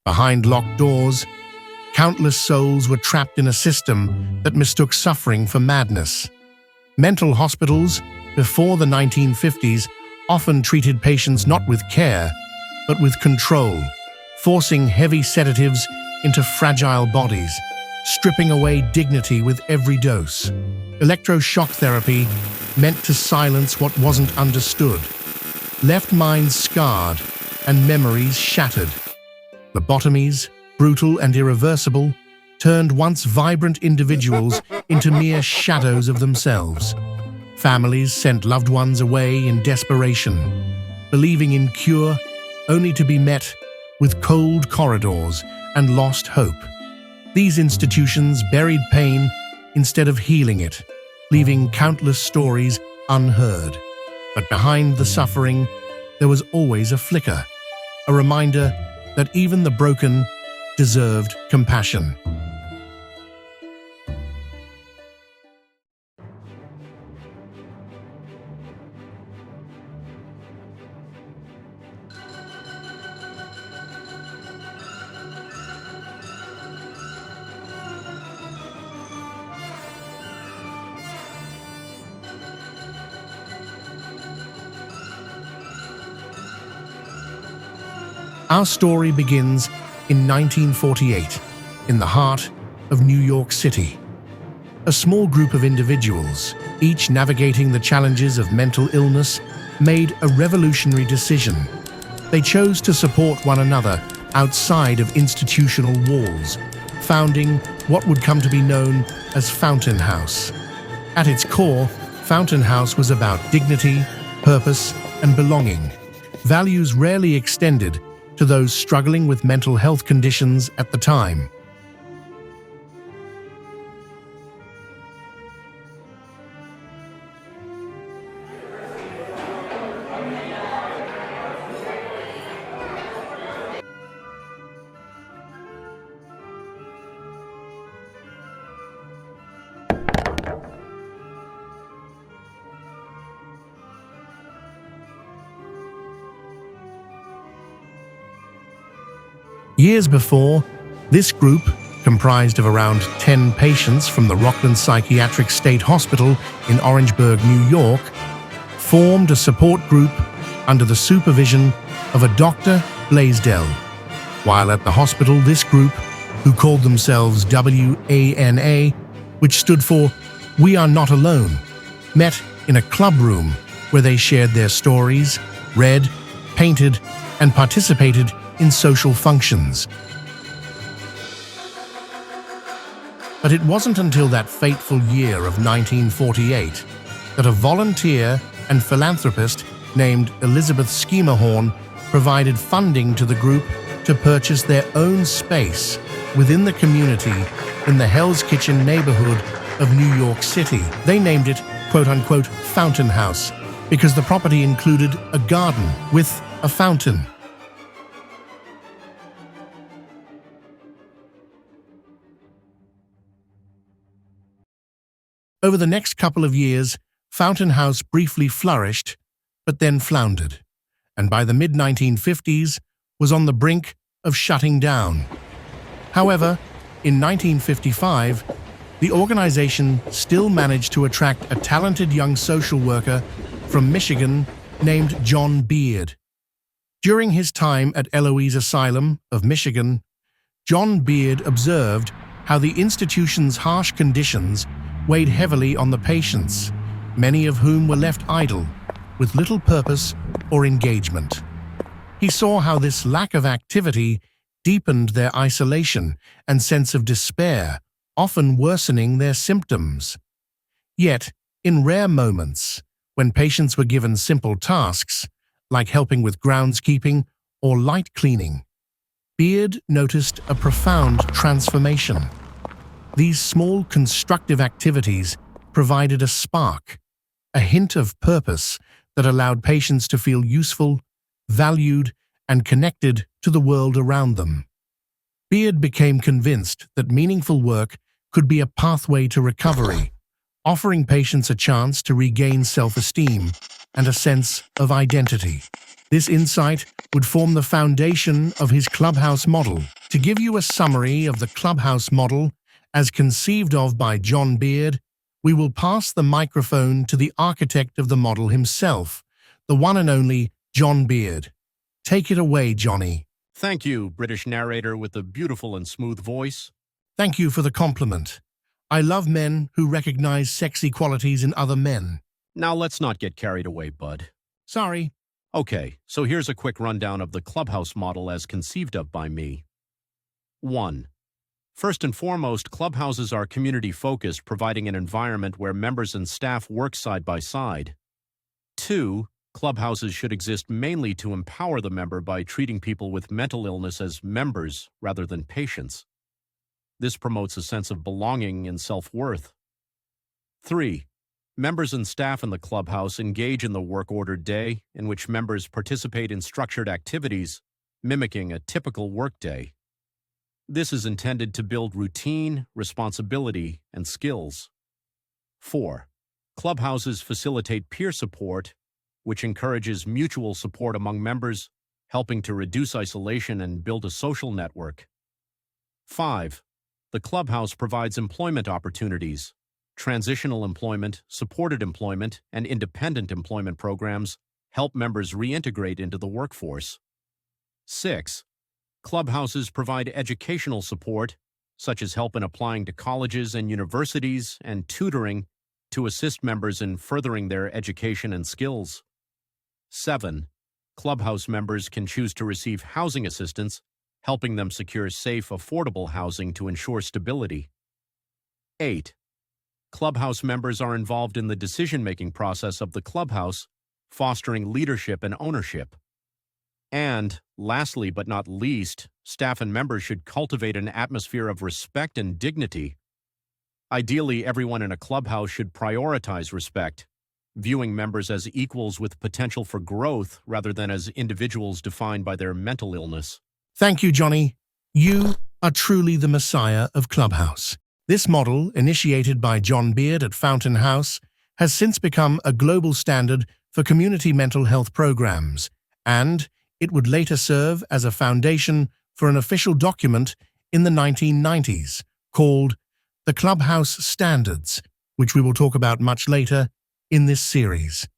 Behind locked doors, countless souls were trapped in a system that mistook suffering for madness. Mental hospitals, before the 1950s, often treated patients not with care, but with control, forcing heavy sedatives into fragile bodies, stripping away dignity with every dose. Electroshock therapy, meant to silence what wasn't understood, left minds scarred and memories shattered. Lobotomies, brutal and irreversible, turned once vibrant individuals into mere shadows of themselves. Families sent loved ones away in desperation, believing in cure only to be met with cold corridors and lost hope. These institutions buried pain instead of healing it, leaving countless stories unheard. But behind the suffering, there was always a flicker, a reminder that even the broken deserved compassion. Our story begins in 1948, in the heart of New York City. A small group of individuals, each navigating the challenges of mental illness, made a revolutionary decision. They chose to support one another outside of institutional walls, founding what would come to be known as Fountain House. At its core, Fountain House was about dignity, purpose, and belonging, values rarely extended to those struggling with mental health conditions at the time. Years before, this group, comprised of around 10 patients from the Rockland Psychiatric State Hospital in Orangeburg, New York, formed a support group under the supervision of a Dr. Blaisdell. While at the hospital, this group, who called themselves WANA, which stood for We Are Not Alone, met in a club room where they shared their stories, read, painted, and participated in social functions. But it wasn't until that fateful year of 1948 that a volunteer and philanthropist named Elizabeth Schemerhorn provided funding to the group to purchase their own space within the community in the Hell's Kitchen neighborhood of New York City. They named it, quote-unquote, Fountain House, because the property included a garden with a fountain. Over the next couple of years, Fountain House briefly flourished, but then floundered, and by the mid-1950s was on the brink of shutting down. However, in 1955, the organization still managed to attract a talented young social worker from Michigan named John Beard. During his time at Eloise Asylum of Michigan, John Beard observed how the institution's harsh conditions weighed heavily on the patients, many of whom were left idle, with little purpose or engagement. He saw how this lack of activity deepened their isolation and sense of despair, often worsening their symptoms. Yet, in rare moments, when patients were given simple tasks, like helping with groundskeeping or light cleaning, Beard noticed a profound transformation. These small constructive activities provided a spark, a hint of purpose that allowed patients to feel useful, valued, and connected to the world around them. Beard became convinced that meaningful work could be a pathway to recovery, offering patients a chance to regain self-esteem and a sense of identity. This insight would form the foundation of his Clubhouse model. To give you a summary of the Clubhouse model as conceived of by John Beard, we will pass the microphone to the architect of the model himself, the one and only John Beard. Take it away, Johnny. Thank you, British narrator with a beautiful and smooth voice. Thank you for the compliment. I love men who recognize sexy qualities in other men. Now let's not get carried away, bud. Sorry. Okay, so here's a quick rundown of the Clubhouse model as conceived of by me. 1. First and foremost, clubhouses are community-focused, providing an environment where members and staff work side by side. 2. Clubhouses should exist mainly to empower the member by treating people with mental illness as members rather than patients. This promotes a sense of belonging and self-worth. 3. Members and staff in the clubhouse engage in the work-ordered day, in which members participate in structured activities, mimicking a typical workday. This is intended to build routine, responsibility, and skills. 4. Clubhouses facilitate peer support, which encourages mutual support among members, helping to reduce isolation and build a social network. 5. The clubhouse provides employment opportunities. Transitional employment, supported employment, and independent employment programs help members reintegrate into the workforce. 6. Clubhouses provide educational support, such as help in applying to colleges and universities and tutoring to assist members in furthering their education and skills. 7. Clubhouse members can choose to receive housing assistance, helping them secure safe, affordable housing to ensure stability. 8. Clubhouse members are involved in the decision-making process of the clubhouse, fostering leadership and ownership. And, lastly but not least, staff and members should cultivate an atmosphere of respect and dignity. Ideally, everyone in a clubhouse should prioritize respect, viewing members as equals with potential for growth rather than as individuals defined by their mental illness. Thank you, Johnny. You are truly the messiah of Clubhouse. This model, initiated by John Beard at Fountain House, has since become a global standard for community mental health programs, and it would later serve as a foundation for an official document in the 1990s called the Clubhouse Standards, which we will talk about much later in this series.